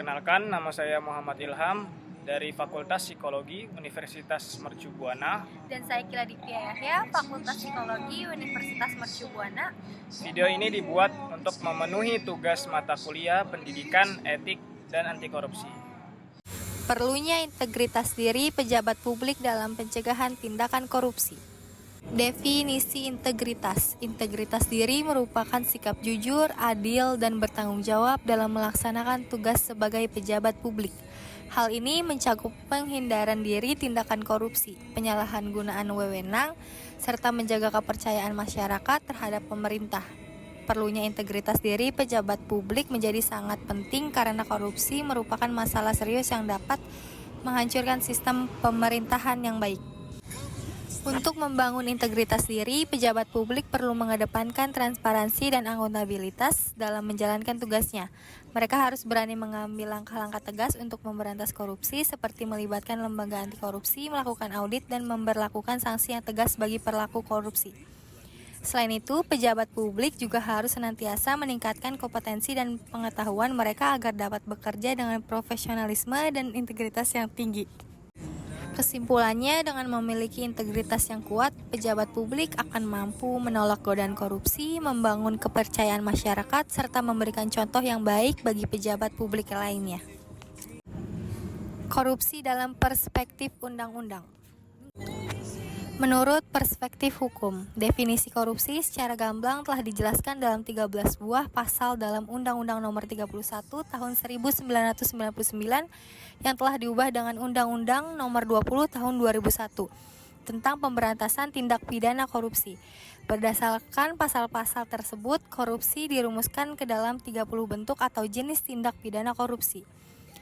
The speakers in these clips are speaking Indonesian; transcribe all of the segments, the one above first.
Perkenalkan, nama saya Muhammad Ilham dari Fakultas Psikologi Universitas Mercu Buana. Dan saya Kila Dipia Yahya, Fakultas Psikologi Universitas Mercu Buana. Video ini dibuat untuk memenuhi tugas mata kuliah Pendidikan, Etik, dan Anti Korupsi. Perlunya integritas diri pejabat publik dalam pencegahan tindakan korupsi. Definisi integritas. Integritas diri merupakan sikap jujur, adil, dan bertanggung jawab dalam melaksanakan tugas sebagai pejabat publik. Hal ini mencakup penghindaran diri tindakan korupsi, penyalahan gunaan wewenang, serta menjaga kepercayaan masyarakat terhadap pemerintah. Perlunya integritas diri pejabat publik menjadi sangat penting karena korupsi merupakan masalah serius yang dapat menghancurkan sistem pemerintahan yang baik. Untuk membangun integritas diri, pejabat publik perlu mengedepankan transparansi dan akuntabilitas dalam menjalankan tugasnya. Mereka harus berani mengambil langkah-langkah tegas untuk memberantas korupsi, seperti melibatkan lembaga anti korupsi, melakukan audit, dan memberlakukan sanksi yang tegas bagi pelaku korupsi. Selain itu, pejabat publik juga harus senantiasa meningkatkan kompetensi dan pengetahuan mereka agar dapat bekerja dengan profesionalisme dan integritas yang tinggi. Kesimpulannya, dengan memiliki integritas yang kuat, pejabat publik akan mampu menolak godaan korupsi, membangun kepercayaan masyarakat, serta memberikan contoh yang baik bagi pejabat publik lainnya. Korupsi dalam perspektif undang-undang. Menurut perspektif hukum, definisi korupsi secara gamblang telah dijelaskan dalam 13 buah pasal dalam Undang-Undang Nomor 31 Tahun 1999 yang telah diubah dengan Undang-Undang Nomor 20 Tahun 2001 tentang pemberantasan tindak pidana korupsi. Berdasarkan pasal-pasal tersebut, korupsi dirumuskan ke dalam 30 bentuk atau jenis tindak pidana korupsi.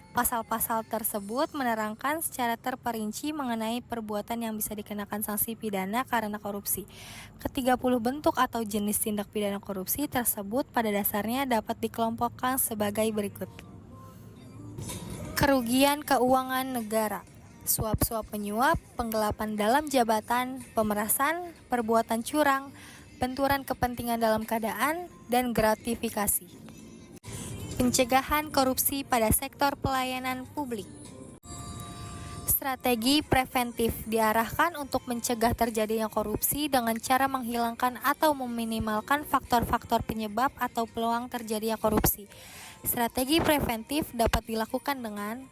Pasal-pasal tersebut menerangkan secara terperinci mengenai perbuatan yang bisa dikenakan sanksi pidana karena korupsi. Ke-30 bentuk atau jenis tindak pidana korupsi tersebut pada dasarnya dapat dikelompokkan sebagai berikut. Kerugian keuangan negara, suap-suap menyuap, penggelapan dalam jabatan, pemerasan, perbuatan curang, benturan kepentingan dalam keadaan, dan gratifikasi. Pencegahan korupsi pada sektor pelayanan publik. Strategi preventif diarahkan untuk mencegah terjadinya korupsi dengan cara menghilangkan atau meminimalkan faktor-faktor penyebab atau peluang terjadinya korupsi. Strategi preventif dapat dilakukan dengan: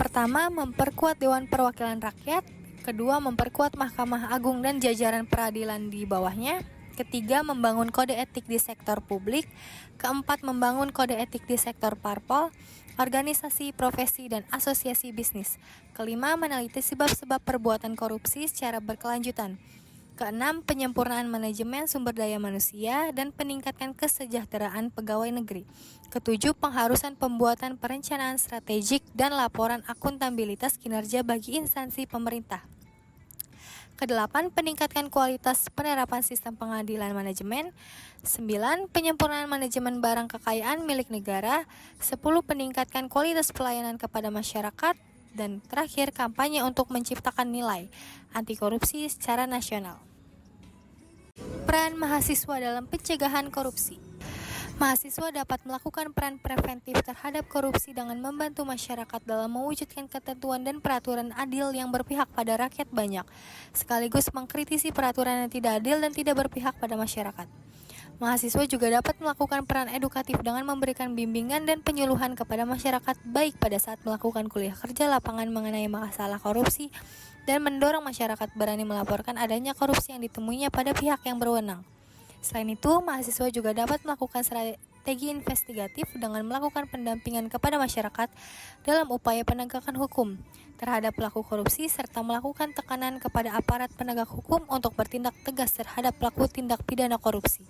pertama, memperkuat Dewan Perwakilan Rakyat. Kedua, memperkuat Mahkamah Agung dan jajaran peradilan di bawahnya. Ketiga, membangun kode etik di sektor publik. Keempat, membangun kode etik di sektor parpol, organisasi, profesi, dan asosiasi bisnis. Kelima, meneliti sebab-sebab perbuatan korupsi secara berkelanjutan. Keenam, penyempurnaan manajemen sumber daya manusia dan peningkatan kesejahteraan pegawai negeri. Ketujuh, pengharusan pembuatan perencanaan strategik dan laporan akuntabilitas kinerja bagi instansi pemerintah. Kedelapan, peningkatkan kualitas penerapan sistem pengadilan manajemen. 9. Penyempurnaan manajemen barang kekayaan milik negara. 10. Peningkatkan kualitas pelayanan kepada masyarakat. Dan terakhir, kampanye untuk menciptakan nilai anti korupsi secara nasional. Peran mahasiswa dalam pencegahan korupsi. Mahasiswa dapat melakukan peran preventif terhadap korupsi dengan membantu masyarakat dalam mewujudkan ketentuan dan peraturan adil yang berpihak pada rakyat banyak, sekaligus mengkritisi peraturan yang tidak adil dan tidak berpihak pada masyarakat. Mahasiswa juga dapat melakukan peran edukatif dengan memberikan bimbingan dan penyuluhan kepada masyarakat baik pada saat melakukan kuliah kerja lapangan mengenai masalah korupsi dan mendorong masyarakat berani melaporkan adanya korupsi yang ditemuinya pada pihak yang berwenang. Selain itu, mahasiswa juga dapat melakukan strategi investigatif dengan melakukan pendampingan kepada masyarakat dalam upaya penegakan hukum terhadap pelaku korupsi serta melakukan tekanan kepada aparat penegak hukum untuk bertindak tegas terhadap pelaku tindak pidana korupsi.